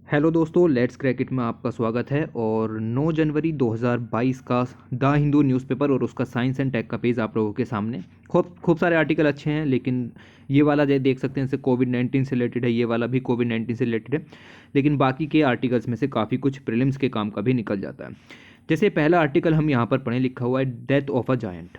Hello दोस्तों, let's crack में आपका स्वागत है। और 9 जनवरी 2022 का द हिंदू न्यूज़पेपर और उसका साइंस एंड टेक का पेज आप लोगों के सामने। खूब सारे आर्टिकल अच्छे हैं, लेकिन ये वाला जो देख सकते हैं इसे कोविड-19 से रिलेटेड है, ये वाला भी कोविड-19 से रिलेटेड है, लेकिन बाकी के आर्टिकल्स में से काफ़ी कुछ प्रीलिम्स के काम का भी निकल जाता है। जैसे पहला आर्टिकल हम यहाँ पर पढ़ें, लिखा हुआ है डेथ ऑफ अ जायंट।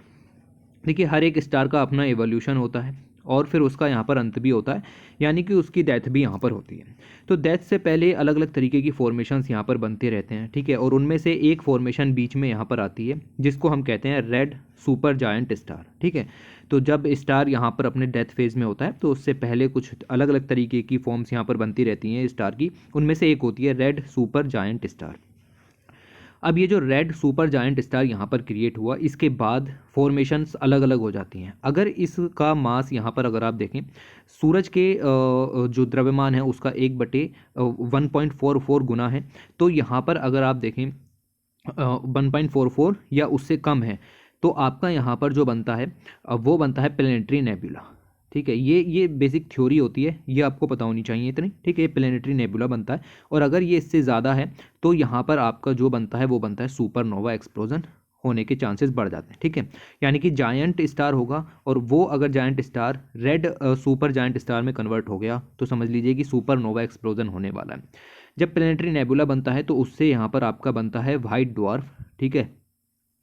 देखिए, हर एक स्टार का अपना एवोल्यूशन होता है और फिर उसका यहाँ पर अंत भी होता है, यानी कि उसकी डेथ भी यहाँ पर होती है। तो डेथ से पहले अलग अलग तरीके की फॉर्मेशंस यहाँ पर बनते रहते हैं, ठीक है। और उनमें से एक फॉर्मेशन बीच में यहाँ पर आती है जिसको हम कहते हैं रेड सुपर जायंट स्टार, ठीक है। तो जब स्टार यहाँ पर अपने डेथ फेज में होता है तो उससे पहले कुछ अलग अलग तरीके की फॉर्म्स यहाँ पर बनती रहती हैं स्टार की, उनमें से एक होती है रेड सुपर जायंट स्टार। अब ये जो रेड सुपर जायंट स्टार यहाँ पर क्रिएट हुआ, इसके बाद फॉर्मेशंस अलग अलग हो जाती हैं। अगर इसका मास यहाँ पर अगर आप देखें, सूरज के जो द्रव्यमान है उसका 1/1.44 गुना है। तो यहाँ पर अगर आप देखें 1.44 या उससे कम है, तो आपका यहाँ पर जो बनता है वो बनता है प्लेनेटरी नेबुला, ठीक है। ये बेसिक थ्योरी होती है, ये आपको पता होनी चाहिए इतनी, ठीक है। ये प्लेनेटरी नेबुला बनता है, और अगर ये इससे ज़्यादा है तो यहाँ पर आपका जो बनता है वो बनता है सुपरनोवा एक्सप्लोजन होने के चांसेस बढ़ जाते हैं, ठीक है। यानी कि जायंट स्टार होगा, और वो अगर giant star red super giant star में कन्वर्ट हो गया तो समझ लीजिए कि सुपरनोवा एक्सप्लोजन होने वाला है। जब प्लेनेटरी नेबुला बनता है तो उससे यहाँ पर आपका बनता है वाइट ड्वार्फ, ठीक है।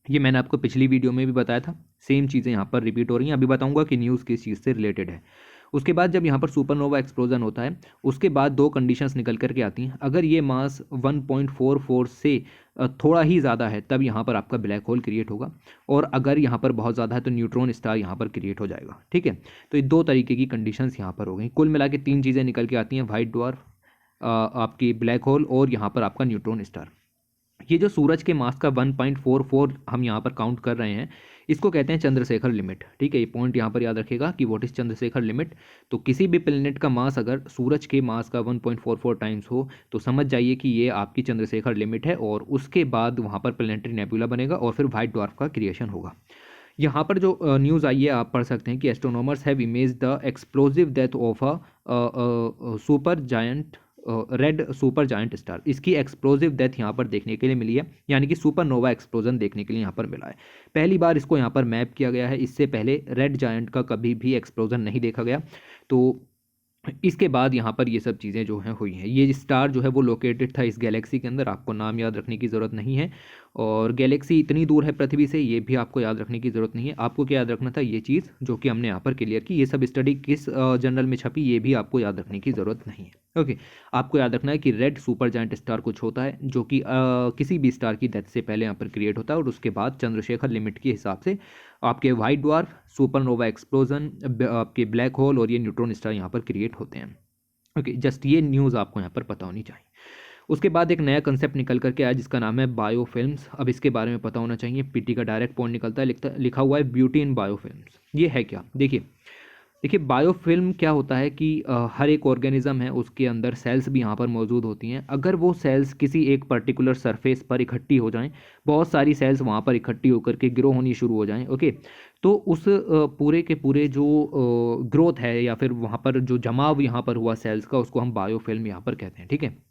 ये मैंने आपको पिछली वीडियो में भी बताया था, सेम चीज़ें यहाँ पर रिपीट हो रही हैं। अभी बताऊंगा कि न्यूज़ किस चीज़ से रिलेटेड है। उसके बाद जब यहाँ पर सुपरनोवा एक्सप्लोजन होता है, उसके बाद दो कंडीशंस निकल करके आती हैं। अगर ये मास 1.44 से थोड़ा ही ज़्यादा है तब यहाँ पर आपका ब्लैक होल क्रिएट होगा, और अगर यहाँ पर बहुत ज़्यादा है तो न्यूट्रॉन स्टार यहाँ पर क्रिएट हो जाएगा, ठीक है। तो ये दो तरीके की कंडीशंस यहाँ पर हो गई। कुल मिला के तीन चीज़ें निकल के आती हैं, वाइट ड्वार्फ, आपकी ब्लैक होल, और यहाँ पर आपका न्यूट्रॉन स्टार। ये जो सूरज के मास का 1.44 हम यहाँ पर काउंट कर रहे हैं, इसको कहते हैं चंद्रशेखर लिमिट, ठीक है। ये पॉइंट यहाँ पर याद रखिएगा कि व्हाट इज चंद्रशेखर लिमिट। तो किसी भी प्लेनेट का मास अगर सूरज के मास का 1.44 टाइम्स हो तो समझ जाइए कि ये आपकी चंद्रशेखर लिमिट है, और उसके बाद वहाँ पर प्लेनेटरी नेबुला बनेगा और फिर वाइट ड्वार्फ का क्रिएशन होगा। यहाँ पर जो न्यूज़ आई है आप पढ़ सकते हैं कि astronomers have image the explosive death of a super giant red super giant star. इसकी एक्सप्लोजिव डेथ यहाँ पर देखने के लिए मिली है, यानी कि सुपरनोवा एक्सप्लोजन देखने के लिए यहाँ पर मिला है। पहली बार इसको यहाँ पर मैप किया गया है, इससे पहले रेड जायंट का कभी भी एक्सप्लोजन नहीं देखा गया। तो इसके बाद यहाँ पर ये सब चीज़ें जो हैं हुई हैं। ये स्टार जो है वो लोकेटेड था इस गैलेक्सी के अंदर, आपको नाम याद रखने की ज़रूरत नहीं है। और गैलेक्सी इतनी दूर है पृथ्वी से, ये भी आपको याद रखने की ज़रूरत नहीं है। आपको क्या याद रखना था, ये चीज़ जो कि हमने यहाँ पर क्लियर की। ये सब स्टडी किस जर्नल में छपी ये भी आपको याद रखने की ज़रूरत नहीं है, ओके। आपको याद रखना है कि रेड सुपर जायंट स्टार कुछ होता है जो कि किसी भी स्टार की डेथ से पहले यहाँ पर क्रिएट होता है, और उसके बाद चंद्रशेखर लिमिट के हिसाब से आपके वाइट ड्वार्फ, सुपरनोवा एक्सप्लोजन, आपके ब्लैक होल और ये न्यूट्रॉन स्टार यहाँ पर क्रिएट होते हैं, ओके। जस्ट ये न्यूज़ आपको यहाँ पर पता होनी चाहिए। उसके बाद एक नया कंसेप्ट निकल करके आया जिसका नाम है बायोफिल्म्स। अब इसके बारे में पता होना चाहिए, पीटी का डायरेक्ट पॉइंट निकलता है, लिखा हुआ है ब्यूटी इन बायोफिल्म्स। ये है क्या, देखिए बायोफिल्म क्या होता है कि हर एक ऑर्गेनिज्म है उसके अंदर सेल्स भी यहाँ पर मौजूद होती हैं। अगर वो सेल्स किसी एक पर्टिकुलर सरफेस पर इकट्ठी हो जाएं, बहुत सारी सेल्स वहाँ पर इकट्ठी होकर के ग्रो होनी शुरू हो जाएं, ओके। तो उस पूरे के पूरे जो ग्रोथ है या फिर वहाँ पर जो जमाव यहाँ पर हुआ सेल्स का, उसको हम बायोफिल्म यहाँ पर कहते हैं, ठीक है।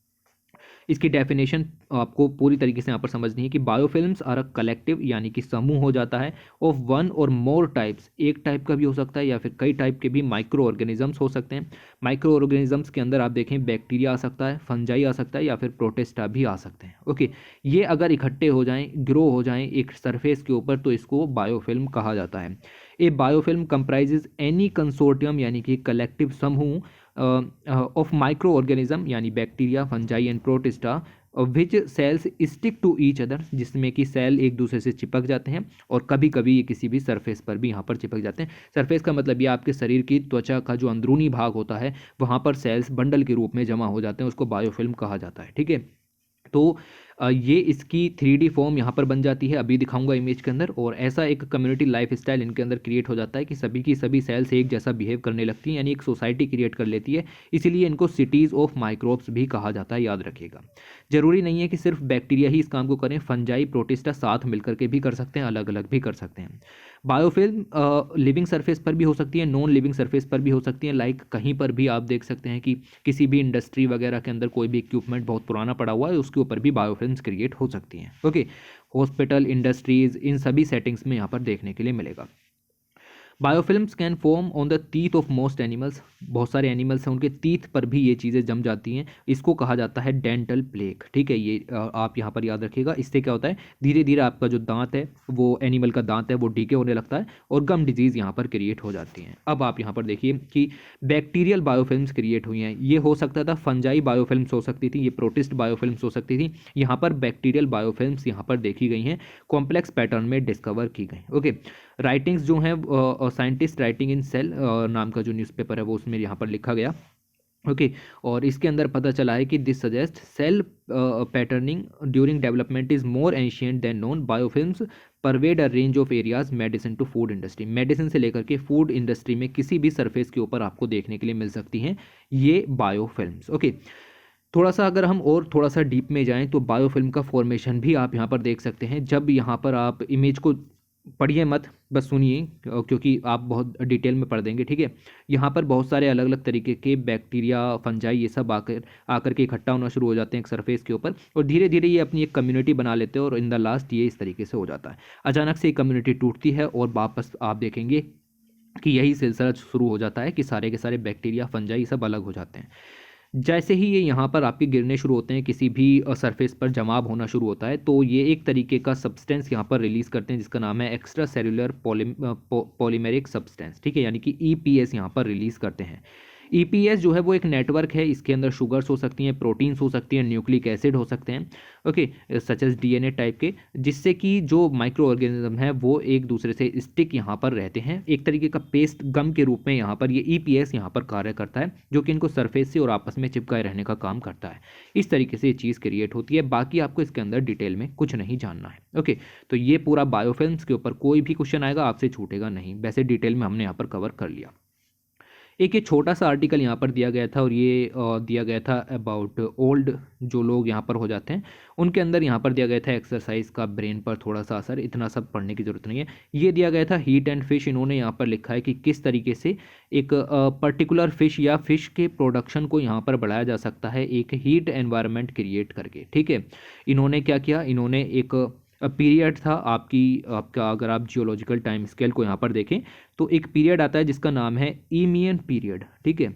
इसकी डेफिनेशन आपको पूरी तरीके से यहाँ पर समझनी है कि बायोफिल्म्स आर अ कलेक्टिव, यानी कि समूह हो जाता है, ऑफ वन और मोर टाइप्स, एक टाइप का भी हो सकता है या फिर कई टाइप के भी माइक्रो ऑर्गेनिजम्स हो सकते हैं। माइक्रो ऑर्गेनिजम्स के अंदर आप देखें बैक्टीरिया आ सकता है, फंजाई आ सकता है, या फिर प्रोटेस्टा भी आ सकते हैं, ओके। ये अगर इकट्ठे हो जाएं, ग्रो हो जाएं एक सरफेस के ऊपर, तो इसको बायोफिल्म कहा जाता है। A biofilm comprises any consortium, यानी कि कलेक्टिव समूह ऑफ माइक्रो ऑर्गेनिज्म, यानी bacteria, fungi and protista, which cells stick to each other, जिसमें कि सेल एक दूसरे से चिपक जाते हैं, और कभी कभी ये किसी भी सरफेस पर भी यहाँ पर चिपक जाते हैं। सरफेस का मतलब ये आपके शरीर की त्वचा का जो अंदरूनी भाग होता है वहाँ पर सेल्स बंडल के रूप में जमा हो जाते हैं, उसको बायोफिल्म कहा जाता है, ठीक है। तो ये इसकी 3D फॉर्म यहाँ पर बन जाती है, अभी दिखाऊंगा इमेज के अंदर। और ऐसा एक कम्युनिटी लाइफ स्टाइल इनके अंदर क्रिएट हो जाता है कि सभी की सभी सेल्स एक जैसा बिहेव करने लगती हैं, यानी एक सोसाइटी क्रिएट कर लेती है। इसीलिए इनको सिटीज़ ऑफ माइक्रोब्स भी कहा जाता है, याद रखिएगा। जरूरी नहीं है कि सिर्फ बैक्टीरिया ही इस काम को करें, फंजाई, प्रोटिस्टा साथ मिलकर के भी कर सकते हैं, अलग अलग भी कर सकते हैं। बायोफिल्म लिविंग सरफेस पर भी हो सकती है, नॉन लिविंग सरफेस पर भी हो सकती है। लाइक कहीं पर भी आप देख सकते हैं कि किसी भी इंडस्ट्री वगैरह के अंदर कोई भी इक्विपमेंट बहुत पुराना पड़ा हुआ है, उसके ऊपर भी बायोफिल्म्स क्रिएट हो सकती हैं। ओके, हॉस्पिटल, इंडस्ट्रीज, इन सभी सेटिंग्स में यहाँ पर देखने के लिए मिलेगा। Biofilms can form on the teeth of most animals, बहुत सारे एनिमल्स हैं उनके टीथ पर भी ये चीज़ें जम जाती हैं, इसको कहा जाता है डेंटल प्लेक। ठीक है, ये आप यहाँ पर याद रखिएगा। इससे क्या होता है, धीरे धीरे आपका जो दांत है, वो एनिमल का दांत है, वो डीके होने लगता है और गम डिजीज़ यहाँ पर क्रिएट हो जाती हैं। अब आप यहाँ पर देखिए कि बैक्टीरियल बायोफिल्म्स क्रिएट हुई हैं। ये हो सकता था फंजाई बायोफिल्म्स हो सकती थी, ये प्रोटिस्ट बायोफिल्म्स हो सकती थी। यहाँ पर बैक्टीरियल बायोफिल्म्स यहाँ पर देखी गई हैं, कॉम्प्लेक्स पैटर्न में डिस्कवर की गई। ओके, राइटिंग्स जो हैं, साइंटिस्ट राइटिंग इन सेल नाम का जो न्यूज़पेपर है वो उसमें यहाँ पर लिखा गया। ओके, और इसके अंदर पता चला है कि this suggest cell patterning during development is more ancient than known. Biofilms pervade a range of areas medicine to food industry, medicine से लेकर के फूड इंडस्ट्री में किसी भी सरफेस के ऊपर आपको देखने के लिए मिल सकती हैं ये बायोफिल्म्स। ओके, थोड़ा सा अगर हम और थोड़ा सा डीप में जाएं तो बायोफिल्म का फॉर्मेशन भी आप यहाँ पर देख सकते हैं। जब यहाँ पर आप इमेज को पढ़िए मत, बस सुनिए, क्योंकि आप बहुत डिटेल में पढ़ देंगे। ठीक है, यहाँ पर बहुत सारे अलग अलग तरीके के बैक्टीरिया, फंजाई, ये सब आकर के इकट्ठा होना शुरू हो जाते हैं एक सरफेस के ऊपर, और धीरे धीरे ये अपनी एक कम्युनिटी बना लेते हैं और इन द लास्ट ये इस तरीके से हो जाता है। अचानक से एक कम्युनिटी टूटती है और वापस आप देखेंगे कि यही सिलसिला शुरू हो जाता है कि सारे के सारे बैक्टीरिया, फंजाई सब अलग हो जाते हैं। जैसे ही ये यहाँ पर आपके गिरने शुरू होते हैं, किसी भी सरफेस पर जमाव होना शुरू होता है, तो ये एक तरीके का सब्सटेंस यहाँ पर रिलीज़ करते हैं जिसका नाम है एक्स्ट्रा सेलुलर पॉलीमेरिक सब्सटेंस। ठीक है, यानी कि EPS यहाँ पर रिलीज़ करते हैं। EPS जो है वो एक नेटवर्क है, इसके अंदर शुगर्स हो सकती हैं, प्रोटीन्स हो सकती हैं, न्यूक्लिक एसिड हो सकते हैं, okay, such as DNA type के, जिससे कि जो माइक्रो ऑर्गेनिज्म है वो एक दूसरे से स्टिक यहाँ पर रहते हैं। एक तरीके का पेस्ट गम के रूप में यहाँ पर ये EPS यहाँ पर कार्य करता है, जो कि इनको सरफेस से और आपस में चिपकाए रहने का काम करता है। इस तरीके से ये चीज़ क्रिएट होती है। बाकी आपको इसके अंदर डिटेल में कुछ नहीं जानना है। ओके, तो ये पूरा बायोफिल्म्स के ऊपर कोई भी क्वेश्चन आएगा आपसे छूटेगा नहीं, वैसे डिटेल में हमने यहाँ पर कवर कर लिया। एक ये छोटा सा आर्टिकल यहाँ पर दिया गया था, और ये दिया गया था अबाउट ओल्ड जो लोग यहाँ पर हो जाते हैं, उनके अंदर यहाँ पर दिया गया था एक्सरसाइज का ब्रेन पर थोड़ा सा असर। इतना सब पढ़ने की ज़रूरत नहीं है। ये दिया गया था हीट एंड फिश। इन्होंने यहाँ पर लिखा है कि किस तरीके से एक पर्टिकुलर फिश या फिश के प्रोडक्शन को यहाँ पर बढ़ाया जा सकता है एक हीट एनवायरनमेंट क्रिएट करके। ठीक है, इन्होंने क्या किया, इन्होंने एक पीरियड था आपका अगर आप जियोलॉजिकल टाइम स्केल को यहाँ पर देखें तो एक पीरियड आता है जिसका नाम है ईमियन पीरियड। ठीक है,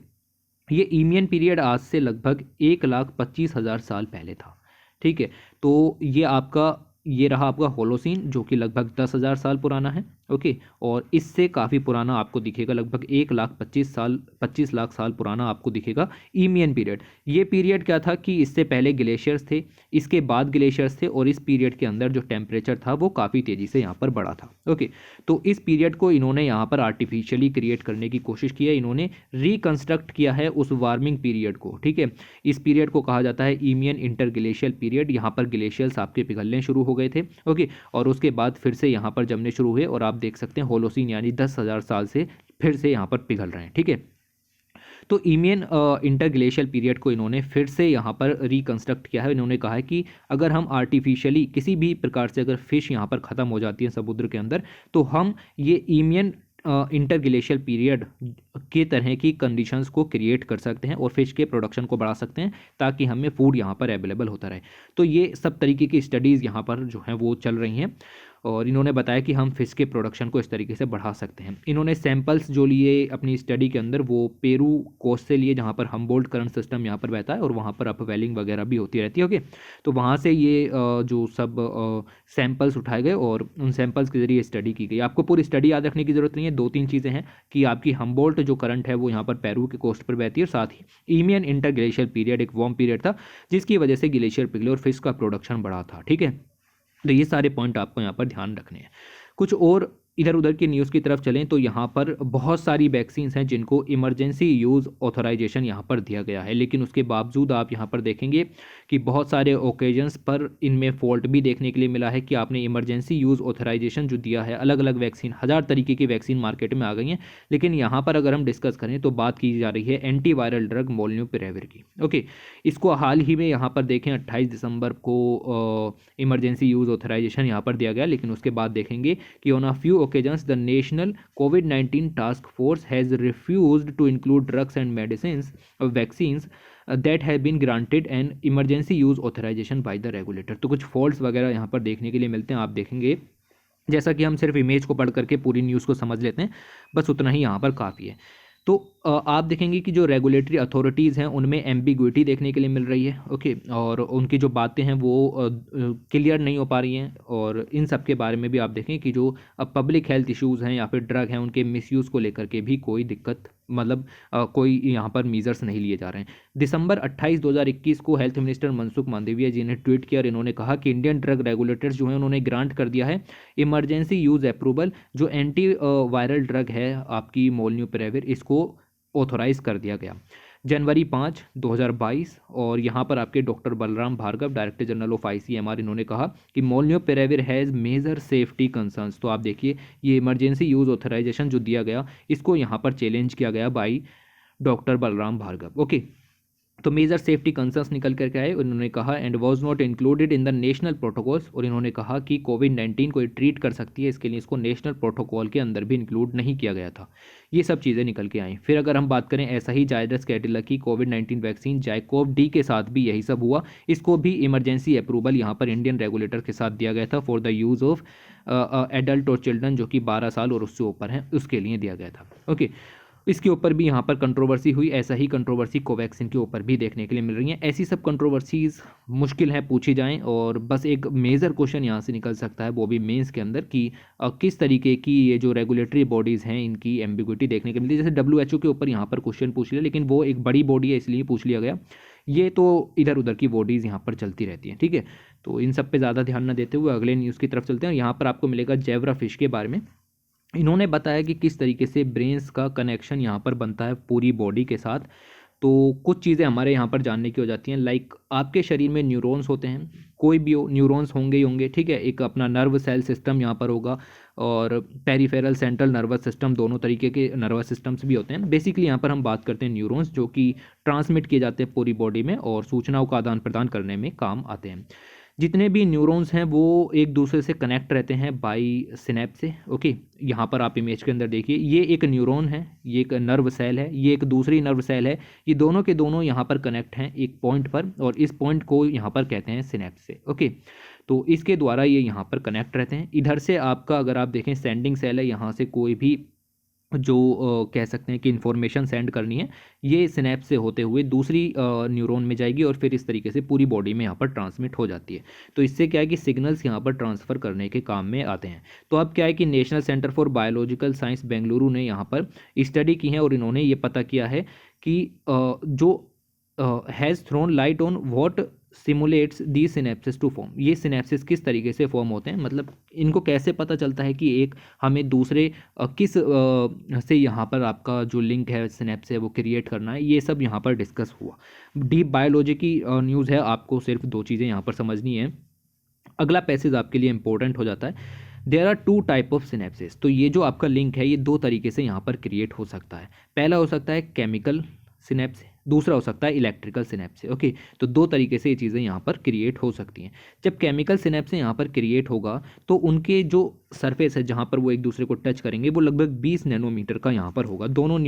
ये ईमियन पीरियड आज से लगभग 1,25,000 साल पहले था। ठीक है, तो ये रहा आपका होलोसीन, जो कि लगभग 10,000 साल पुराना है। ओके, और इससे काफ़ी पुराना आपको दिखेगा, लगभग 1,25 लाख साल पुराना आपको दिखेगा ईमियन पीरियड। ये पीरियड क्या था कि इससे पहले ग्लेशियर्स थे, इसके बाद ग्लेशियर्स थे, और इस पीरियड के अंदर जो टेम्परेचर था वो काफ़ी तेज़ी से यहाँ पर बढ़ा था। ओके, तो इस पीरियड को इन्होंने यहाँ पर आर्टिफिशियली क्रिएट करने की कोशिश की है, इन्होंने रिकन्स्ट्रक्ट किया है उस वार्मिंग पीरियड को। ठीक है, इस पीरियड को कहा जाता है ईमियन इंटरग्लेशियल पीरियड। यहाँ पर ग्लेशियर्स आपके पिघलने शुरू हो गए थे। ओके, और उसके बाद फिर से यहाँ पर जमने शुरू हुए, और आप देख सकते हैं होलोसीन यानी 10,000 साल से फिर से यहाँ पर पिघल रहे हैं। ठीक है, तो ईमियन इंटरग्लेशियल पीरियड को इन्होंने फिर से यहाँ पर रिकन्स्ट्रक्ट किया है। इन्होंने कहा है कि अगर हम आर्टिफिशियली किसी भी प्रकार से अगर फिश यहाँ पर ख़त्म हो जाती है समुद्र के अंदर, तो हम ये ईमियन इंटरग्लेशियल पीरियड के तरह की कंडीशंस को क्रिएट कर सकते हैं और फिश के प्रोडक्शन को बढ़ा सकते हैं, ताकि हमें फूड यहाँ पर अवेलेबल होता रहे। तो ये सब तरीके की स्टडीज़ यहाँ पर जो हैं वो चल रही हैं, और इन्होंने बताया कि हम फिश के प्रोडक्शन को इस तरीके से बढ़ा सकते हैं। इन्होंने सैंपल्स जो लिए अपनी स्टडी के अंदर वो पेरू कोस्ट से लिए, जहाँ पर हम्बोल्ट करंट सिस्टम यहाँ पर बहता है और वहाँ पर अपवेलिंग वगैरह भी होती रहती है। ओके, तो वहाँ से ये जो सब सैंपल्स उठाए गए और उन सैंपल्स के जरिए स्टडी की गई। आपको पूरी स्टडी याद रखने की ज़रूरत नहीं है, 2-3 चीज़ें हैं कि आपकी हम्बोल्ट जो करंट है वो यहाँ पर पेरू के कोस्ट पर बहती है, और साथ ही ईमियन इंटरग्लेशियल पीरियड एक वार्म पीरियड था जिसकी वजह से ग्लेशियर पिघले और फिश का प्रोडक्शन बढ़ा था। ठीक है, तो ये सारे पॉइंट आपको यहाँ पर ध्यान रखने हैं। कुछ और इधर उधर की न्यूज़ की तरफ चलें तो यहाँ पर बहुत सारी वैक्सीन्स हैं जिनको इमरजेंसी यूज़ ऑथराइजेशन यहाँ पर दिया गया है, लेकिन उसके बावजूद आप यहाँ पर देखेंगे कि बहुत सारे ओकेजन्स पर इनमें फॉल्ट भी देखने के लिए मिला है कि आपने इमरजेंसी यूज़ ऑथराइजेशन जो दिया है, अलग अलग वैक्सीन, 1000 तरीके की वैक्सीन मार्केट में आ गई हैं, लेकिन यहाँ पर अगर हम डिस्कस करें तो बात की जा रही है एंटीवायरल ड्रग मोलन्यूपिरेविर की। ओके, इसको हाल ही में यहाँ पर देखें 28 दिसंबर को इमरजेंसी यूज़ ऑथराइजेशन यहाँ पर दिया गया, लेकिन उसके बाद देखेंगे कि on a few occasions the national COVID-19 task force has refused to include drugs and medicines or vaccines that have been granted an emergency use authorization by the regulator। तो कुछ फॉल्ट्स वगैरह यहाँ पर देखने के लिए मिलते हैं, आप देखेंगे। जैसा कि हम सिर्फ इमेज को पढ़ करके पूरी न्यूज़ को समझ लेते हैं, बस उतना ही यहाँ पर काफ़ी है। तो आप देखेंगे कि जो रेगुलेटरी अथॉरिटीज़ हैं उनमें एम्बिग्विटी देखने के लिए मिल रही है, ओके, और उनकी जो बातें हैं वो क्लियर नहीं हो पा रही हैं। और इन सब के बारे में भी आप देखें कि जो पब्लिक हेल्थ इश्यूज़ हैं या फिर ड्रग हैं उनके मिसयूज़ को लेकर के भी कोई दिक्कत, मतलब कोई यहाँ पर मीजर्स नहीं लिए जा रहे हैं। दिसंबर 28, 2021 को हेल्थ मिनिस्टर मनसुख मांडविया जी ने ट्वीट किया और इन्होंने कहा कि इंडियन ड्रग रेगुलेटर्स जो हैं उन्होंने ग्रांट कर दिया है इमरजेंसी यूज़ अप्रूवल, जो एंटी वायरल ड्रग है आपकी मोलन्यूपिरेविर, इसको ऑथोराइज कर दिया गया जनवरी 5, 2022। और यहाँ पर आपके doctor Balram Bhargava, director general of ICMR, इन्होंने कहा कि molnupiravir has major safety concerns. तो आप देखिए ये इमरजेंसी यूज़ ऑथराइजेशन जो दिया गया इसको यहाँ पर चैलेंज किया गया by doctor Balram Bhargava, okay. तो मेजर सेफ्टी कंसर्न्स निकल करके आए, उन्होंने कहा and was not included in the national protocols, और इन्होंने कहा कि कोविड-19 को ट्रीट कर सकती है, इसके लिए इसको नेशनल प्रोटोकॉल के अंदर भी इंक्लूड नहीं किया गया था। ये सब चीज़ें निकल के आई। फिर अगर हम बात करें ऐसा ही जायडस कैडिला की कोविड-19 वैक्सीन जाइकोव डी के साथ भी यही सब हुआ, इसको भी इमरजेंसी अप्रूवल यहाँ पर इंडियन रेगुलेटर के साथ दिया गया था for the use of adult और चिल्ड्रन जो कि 12 साल और उससे ऊपर हैं, उसके लिए दिया गया था, ओके। इसके ऊपर भी यहाँ पर कंट्रोवर्सी हुई, ऐसा ही कंट्रोवर्सी कोवैक्सीन के ऊपर भी देखने के लिए मिल रही है। ऐसी सब कंट्रोवर्सीज़ मुश्किल है पूछी जाएं, और बस एक मेजर क्वेश्चन यहाँ से निकल सकता है वो भी मेंस के अंदर कि किस तरीके की ये जो रेगुलेटरी बॉडीज़ हैं इनकी एम्बिग्विटी देखने को मिलती है। जैसे WHO के ऊपर यहाँ पर क्वेश्चन पूछ लिया, लेकिन वो एक बड़ी बॉडी है इसलिए पूछ लिया गया। ये तो इधर उधर की बॉडीज़ यहाँ पर चलती रहती हैं, ठीक है। तो इन सब पे ज़्यादा ध्यान न देते हुए अगले न्यूज़ की तरफ चलते हैं। यहाँ पर आपको मिलेगा जेब्रा फिश के बारे में। इन्होंने बताया कि किस तरीके से ब्रेन्स का कनेक्शन यहाँ पर बनता है पूरी बॉडी के साथ। तो कुछ चीज़ें हमारे यहाँ पर जानने की हो जाती हैं, लाइक आपके शरीर में न्यूरॉन्स होते हैं, कोई भी हो न्यूरॉन्स होंगे ही होंगे, ठीक है। एक अपना नर्व सेल सिस्टम यहाँ पर होगा और पेरिफेरल सेंट्रल नर्वस सिस्टम, दोनों तरीके के नर्वस सिस्टम्स भी होते हैं। बेसिकली यहाँ पर हम बात करते हैं न्यूरॉन्स जो कि ट्रांसमिट किए जाते हैं पूरी बॉडी में और सूचनाओं का आदान प्रदान करने में काम आते हैं। जितने भी न्यूरॉन्स हैं वो एक दूसरे से कनेक्ट रहते हैं बाई सिनेप्स से, ओके। यहाँ पर आप इमेज के अंदर देखिए, ये एक न्यूरॉन है, ये एक नर्व सेल है, ये एक दूसरी नर्व सेल है, ये दोनों के दोनों यहाँ पर कनेक्ट हैं एक पॉइंट पर, और इस पॉइंट को यहाँ पर कहते हैं सिनेप्स से, ओके। तो इसके द्वारा ये यहाँ पर कनेक्ट रहते हैं। इधर से आपका अगर आप देखें सेंडिंग सेल है, यहाँ से कोई भी जो कह सकते हैं कि इन्फॉर्मेशन सेंड करनी है ये सिनेप्स से होते हुए दूसरी न्यूरॉन में जाएगी और फिर इस तरीके से पूरी बॉडी में यहाँ पर ट्रांसमिट हो जाती है। तो इससे क्या है कि सिग्नल्स यहाँ पर ट्रांसफ़र करने के काम में आते हैं। तो अब क्या है कि national centre for biological science Bengaluru ने यहाँ पर स्टडी की है और इन्होंने ये पता किया है कि जो has thrown light on what simulates the synapses to form, ये सिनेप्सिस किस तरीके से फॉर्म होते हैं, मतलब इनको कैसे पता चलता है कि एक हमें दूसरे किस से यहाँ पर आपका जो लिंक है सिनेप्स है वो क्रिएट करना है, ये सब यहाँ पर डिस्कस हुआ। डीप बायोलॉजी की न्यूज़ है, आपको सिर्फ 2 चीज़ें यहाँ पर समझनी है। अगला पैसेज आपके लिए इंपॉर्टेंट हो जाता है। There are 2 type of synapses. तो ये जो आपका लिंक है ये 2 तरीके से यहाँ पर क्रिएट हो सकता है। पहला हो सकता है केमिकल सिनेप्स, दूसरा हो सकता है इलेक्ट्रिकल सिनेप्स, ओके। तो 2 तरीके से ये चीज़ें यहाँ पर क्रिएट हो सकती हैं। जब केमिकल सिनेप्स यहाँ पर क्रिएट होगा तो उनके जो सरफेस है जहाँ पर वो एक दूसरे को टच करेंगे वो लगभग 20 नैनोमीटर का यहाँ पर होगा। दोनों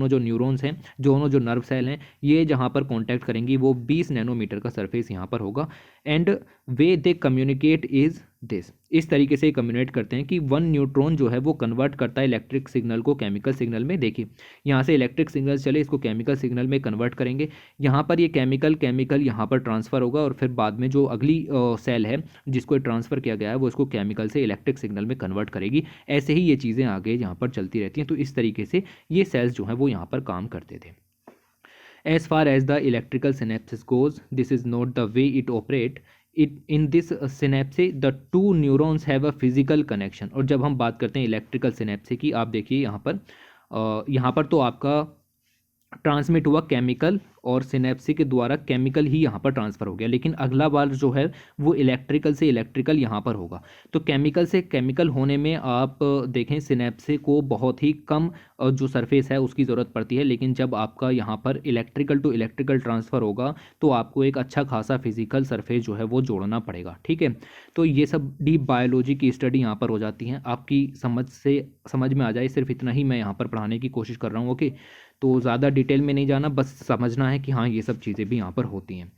जो न्यूरॉन्स हैं, दोनों जो नर्व सेल हैं, ये जहाँ पर कॉन्टैक्ट करेंगी वो 20 नैनोमीटर का सरफेस यहाँ पर होगा। And way they communicate is this, इस तरीके से कम्युनिकेट करते हैं कि 1 न्यूट्रॉन जो है वो कन्वर्ट करता है इलेक्ट्रिक सिग्नल को केमिकल सिग्नल में। देखिए यहाँ से इलेक्ट्रिक सिग्नल चले, इसको केमिकल सिग्नल में कन्वर्ट करेंगे, यहाँ पर ये केमिकल यहाँ पर ट्रांसफ़र होगा और फिर बाद में जो अगली सेल है जिसको ट्रांसफ़र किया गया है वो इसको केमिकल से इलेक्ट्रिक सिग्नल में कन्वर्ट करेगी। ऐसे ही ये चीज़ें आगे यहाँ पर चलती रहती हैं। तो इस तरीके से ये सेल्स जो हैं वो यहाँ पर काम करते थे। As far as the electrical synapses goes, this is not the way it operate. In this synapse, the 2 neurons have a physical connection. और जब हम बात करते हैं इलेक्ट्रिकल सिनेप्स की, आप देखिए यहाँ पर तो आपका ट्रांसमिट हुआ केमिकल और सिनेप्सी के द्वारा केमिकल ही यहाँ पर ट्रांसफ़र हो गया, लेकिन अगला बार जो है वो इलेक्ट्रिकल से इलेक्ट्रिकल यहाँ पर होगा। तो केमिकल से केमिकल होने में आप देखें सिनेप्सी को बहुत ही कम जो सरफेस है उसकी ज़रूरत पड़ती है, लेकिन जब आपका यहाँ पर इलेक्ट्रिकल टू इलेक्ट्रिकल ट्रांसफ़र होगा तो आपको एक अच्छा खासा फिजिकल सरफेस जो है वो जोड़ना पड़ेगा। ठीक है, तो ये सब डीप बायोलॉजी की स्टडी यहाँ पर हो जाती हैं, आपकी समझ में आ जाए, सिर्फ इतना ही मैं यहाँ पर पढ़ाने की कोशिश कर रहा हूँ। ओके, तो ज़्यादा डिटेल में नहीं जाना, बस समझना है कि हाँ ये सब चीज़ें भी यहाँ पर होती हैं।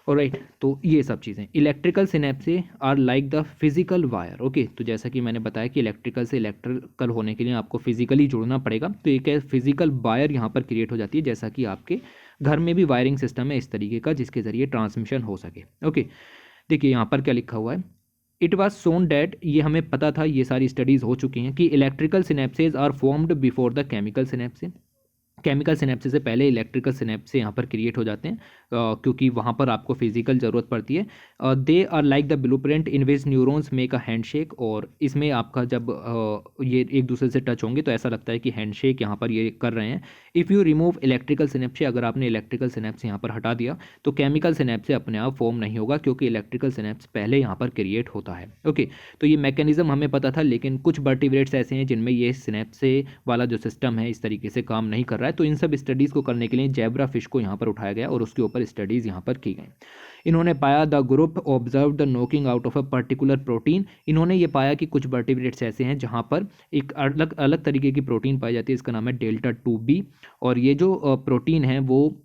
ऑलराइट, तो ये सब चीज़ें electrical synapse are like the physical wire. Okay, तो जैसा कि मैंने बताया कि इलेक्ट्रिकल से इलेक्ट्रिकल होने के लिए आपको फिजिकली जुड़ना पड़ेगा, तो एक फिजिकल वायर यहाँ पर क्रिएट हो जाती है, जैसा कि आपके घर में भी वायरिंग सिस्टम है इस तरीके का जिसके ज़रिए ट्रांसमिशन हो सके। ओके, देखिए यहाँ पर क्या लिखा हुआ है, इट वॉज सोन डैट, ये हमें पता था, ये सारी स्टडीज़ हो चुकी हैं कि electrical synapses are formed before the chemical synapse. Chemical synapses से पहले इलेक्ट्रिकल सिनेप्स यहाँ पर क्रिएट हो जाते हैं, क्योंकि वहाँ पर आपको फिजिकल ज़रूरत पड़ती है। They are like the blueprint in which neurons make a handshake, और इसमें आपका जब ये एक दूसरे से टच होंगे तो ऐसा लगता है कि हैंडशेक यहाँ पर ये कर रहे हैं। If you remove electrical synapse, अगर आपने इलेक्ट्रिकल सिनेप्स यहाँ पर हटा दिया तो केमिकल सिनेप्स अपने आप फॉर्म नहीं होगा, क्योंकि इलेक्ट्रिकल सिनेप्स पहले यहाँ पर क्रिएट होता है। ओके, तो ये मैकेनिज्म हमें पता था, लेकिन कुछ वर्टिब्रेट्स ऐसे हैं जिनमें ये सिनेप्स वाला जो सिस्टम है इस तरीके से काम नहीं कर रहा है, तो इन सब स्टडीज़ को करने के लिए जेब्रा फिश को यहाँ पर उठाया गया और उसके ऊपर स्टडीज़ यहाँ पर की गई। इन्होंने पाया the group observe the knocking out of a particular protein, इन्होंने ये पाया कि कुछ वर्टिब्रेट्स ऐसे हैं जहाँ पर एक अलग अलग तरीके की प्रोटीन पाई जाती है, इसका नाम है डेल्टा 2B, और ये जो प्रोटीन है वो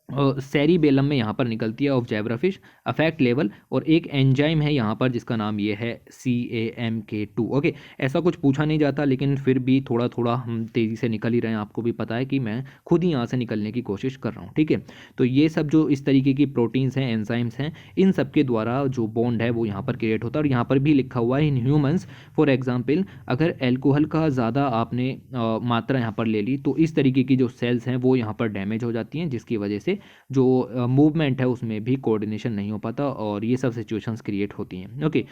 सेरिबेलम में यहाँ पर निकलती है ऑफ जेब्राफिश अफेक्ट लेवल, और एक एंजाइम है यहाँ पर जिसका नाम ये है CAMK2। ओके, ऐसा कुछ पूछा नहीं जाता, लेकिन फिर भी थोड़ा थोड़ा हम तेज़ी से निकल ही रहे हैं, आपको भी पता है कि मैं खुद ही यहाँ से निकलने की कोशिश कर रहा हूँ। ठीक है, तो ये सब जो इस तरीके की प्रोटीन्स हैं, एंजाइम्स हैं, इन सब के द्वारा जो बॉन्ड है वो यहाँ पर क्रिएट होता है। और यहाँ पर भी लिखा हुआ है इन ह्यूमन्स, फॉर एग्जाम्पल अगर एल्कोहल का ज़्यादा आपने मात्रा यहाँ पर ले ली तो इस तरीके की जो सेल्स हैं वो यहाँ पर डैमेज हो जाती हैं, जिसकी वजह से जो मूवमेंट है उसमें भी कोऑर्डिनेशन नहीं हो पाता और ये सब सिचुएशंस क्रिएट होती हैं। ओके,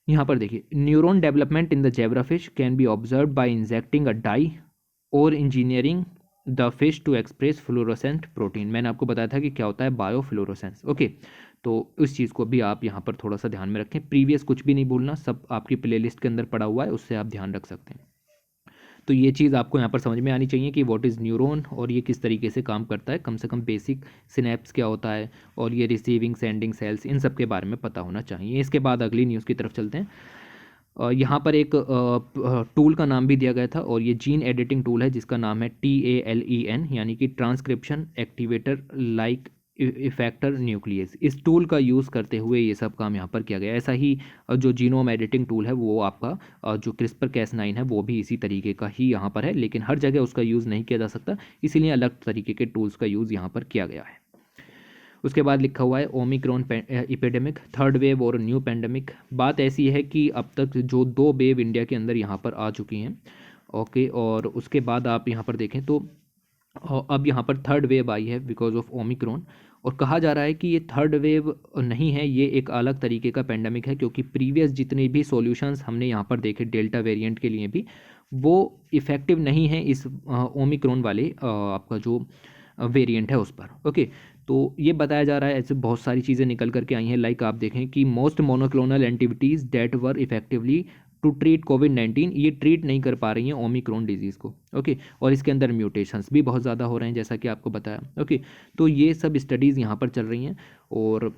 यहाँ पर देखिए, neuron development in the zebrafish can be observed by injecting a dye और engineering the fish to express fluorescent protein. मैंने आपको बताया था कि क्या होता है बायोफ्लोरोसेंस। ओके, तो उस चीज़ को भी आप यहाँ पर थोड़ा सा ध्यान में रखें, प्रीवियस कुछ भी नहीं भूलना, सब आपकी प्लेलिस्ट के अंदर पड़ा हुआ है, उससे आप ध्यान रख सकते हैं। तो ये चीज़ आपको यहाँ पर समझ में आनी चाहिए कि व्हाट इज़ न्यूरॉन और ये किस तरीके से काम करता है, कम से कम बेसिक सिनेप्स क्या होता है और ये रिसीविंग सेंडिंग सेल्स, इन सब के बारे में पता होना चाहिए। इसके बाद अगली न्यूज़ की तरफ चलते हैं। यहाँ पर एक टूल का नाम भी दिया गया था और ये जीन एडिटिंग टूल है जिसका नाम है TALEN, यानी कि transcription activator like effector nucleus. इस टूल का यूज़ करते हुए ये सब काम यहाँ पर किया गया। ऐसा ही जो जीनोम एडिटिंग टूल है वो आपका जो CRISPR-Cas9 है वो भी इसी तरीके का ही यहाँ पर है, लेकिन हर जगह उसका यूज़ नहीं किया जा सकता, इसीलिए अलग तरीके के टूल्स का यूज़ यहाँ पर किया गया है। उसके बाद लिखा हुआ है ओमिक्रॉन इपिडेमिक, थर्ड वेव और न्यू पेंडेमिक। बात ऐसी है कि अब तक जो 2 वेव इंडिया के अंदर यहाँ पर आ चुकी हैं। ओके, और उसके बाद आप यहाँ पर देखें तो अब यहाँ पर थर्ड वेव आई है बिकॉज ऑफ ओमिक्रॉन, और कहा जा रहा है कि ये थर्ड वेव नहीं है, ये एक अलग तरीके का पेंडेमिक है, क्योंकि प्रीवियस जितने भी सॉल्यूशंस हमने यहाँ पर देखे डेल्टा वेरिएंट के लिए भी वो इफ़ेक्टिव नहीं है इस ओमिक्रॉन वाले आपका जो वेरिएंट है उस पर। ओके, तो ये बताया जा रहा है, ऐसे बहुत सारी चीज़ें निकल करके आई हैं, लाइक आप देखें कि most monoclonal antibodies that were effectively to treat कोविड-19, ये ट्रीट नहीं कर पा रही हैं ओमिक्रॉन डिजीज़ को। ओके, और इसके अंदर म्यूटेशंस भी बहुत ज़्यादा हो रहे हैं जैसा कि आपको बताया। ओके, तो ये सब स्टडीज़ यहाँ पर चल रही हैं, और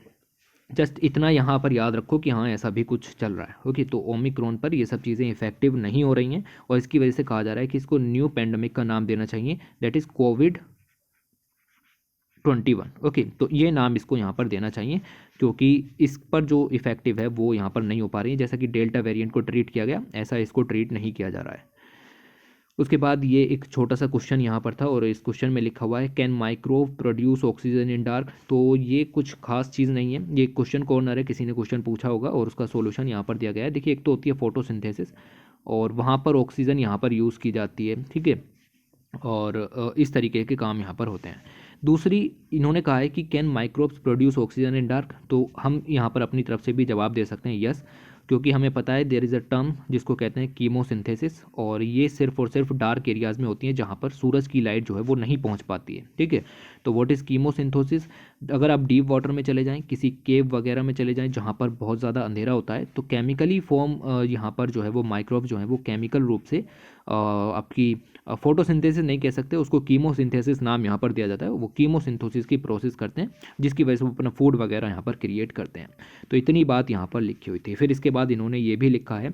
जस्ट इतना यहाँ पर याद रखो कि हाँ ऐसा भी कुछ चल रहा है। ओके, तो ओमिक्रॉन पर ये सब चीज़ें इफेक्टिव नहीं हो रही हैं, और इसकी वजह से कहा जा रहा है कि इसको न्यू पेंडेमिक का नाम देना चाहिए, दैट इज़ COVID-21। ओके, तो ये नाम इसको यहाँ पर देना चाहिए, क्योंकि इस पर जो इफेक्टिव है वो यहाँ पर नहीं हो पा रही है। जैसा कि डेल्टा वेरिएंट को ट्रीट किया गया, ऐसा इसको ट्रीट नहीं किया जा रहा है। उसके बाद ये एक छोटा सा क्वेश्चन यहाँ पर था, और इस क्वेश्चन में लिखा हुआ है can माइक्रोव produce oxygen in dark. तो ये कुछ खास चीज़ नहीं है, ये क्वेश्चन कॉर्नर है, किसी ने क्वेश्चन पूछा होगा और उसका सोल्यूशन यहाँ पर दिया गया है। देखिए, एक तो होती है फोटोसिंथेसिस, और वहाँ पर ऑक्सीजन यहाँ पर यूज़ की जाती है, ठीक है, और इस तरीके के काम यहाँ पर होते हैं। दूसरी, इन्होंने कहा है कि can microbes produce oxygen in dark, तो हम यहाँ पर अपनी तरफ से भी जवाब दे सकते हैं यस। क्योंकि हमें पता है देयर इज़ अ टर्म जिसको कहते हैं कीमोसिंथेसिस, और ये सिर्फ और सिर्फ डार्क एरियाज़ में होती हैं जहाँ पर सूरज की लाइट जो है वो नहीं पहुँच पाती है। ठीक है, तो व्हाट इज़ कीमोसिंथेसिस? अगर आप डीप वाटर में चले जाएँ, किसी केव वगैरह में चले जाएँ जहाँ पर बहुत ज़्यादा अंधेरा होता है, तो केमिकली फॉर्म यहाँ पर जो है वो माइक्रोब जो है वो केमिकल रूप से आपकी फोटोसिंथेसिस नहीं कह सकते, उसको कीमोसिंथेसिस नाम यहाँ पर दिया जाता है। वो कीमोसिंथेसिस की प्रोसेस करते हैं जिसकी वजह से वो अपना फूड वगैरह यहाँ पर क्रिएट करते हैं। तो इतनी बात यहाँ पर लिखी हुई थी। फिर इसके बाद इन्होंने ये भी लिखा है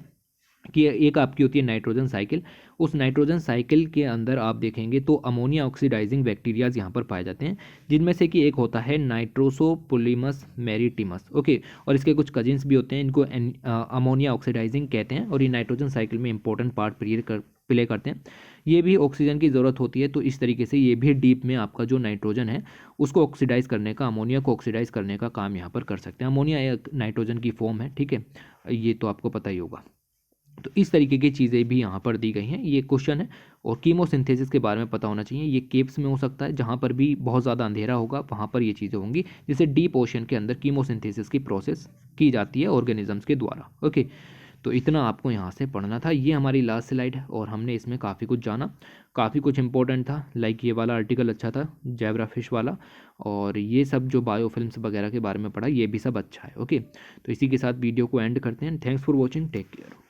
कि एक आपकी होती है नाइट्रोजन साइकिल। उस नाइट्रोजन साइकिल के अंदर आप देखेंगे तो अमोनिया ऑक्सीडाइजिंग बैक्टीरियाज यहाँ पर पाए जाते हैं, जिनमें से कि एक होता है नाइट्रोसोपोलिमस मैरीटिमस। ओके, और इसके कुछ कजिन्स भी होते हैं, इनको अमोनिया ऑक्सीडाइजिंग कहते हैं, और ये नाइट्रोजन साइकिल में इंपॉर्टेंट पार्ट प्ले करते हैं। ये भी ऑक्सीजन की ज़रूरत होती है, तो इस तरीके से ये भी डीप में आपका जो नाइट्रोजन है उसको ऑक्सीडाइज करने का, अमोनिया को ऑक्सीडाइज करने का काम यहाँ पर कर सकते हैं। अमोनिया एक नाइट्रोजन की फॉर्म है। ठीक है, ये तो आपको पता ही होगा। तो इस तरीके की चीज़ें भी यहाँ पर दी गई हैं। ये क्वेश्चन है, और कीमोसिंथेसिस के बारे में पता होना चाहिए। ये केव्स में हो सकता है जहाँ पर भी बहुत ज़्यादा अंधेरा होगा, वहाँ पर ये चीज़ें होंगी, जैसे डीप ओशन के अंदर कीमोसिंथेसिस की प्रोसेस की जाती है ऑर्गेनिजम्स के द्वारा। ओके, तो इतना आपको यहाँ से पढ़ना था। ये हमारी लास्ट स्लाइड है और हमने इसमें काफ़ी कुछ जाना, काफ़ी कुछ इंपॉर्टेंट था। लाइक ये वाला आर्टिकल अच्छा था, जैब्रा फिश वाला, और ये सब जो बायोफिल्म्स वगैरह के बारे में पढ़ा, ये भी सब अच्छा है। ओके, तो इसी के साथ वीडियो को एंड करते हैं। Thanks for watching, take care.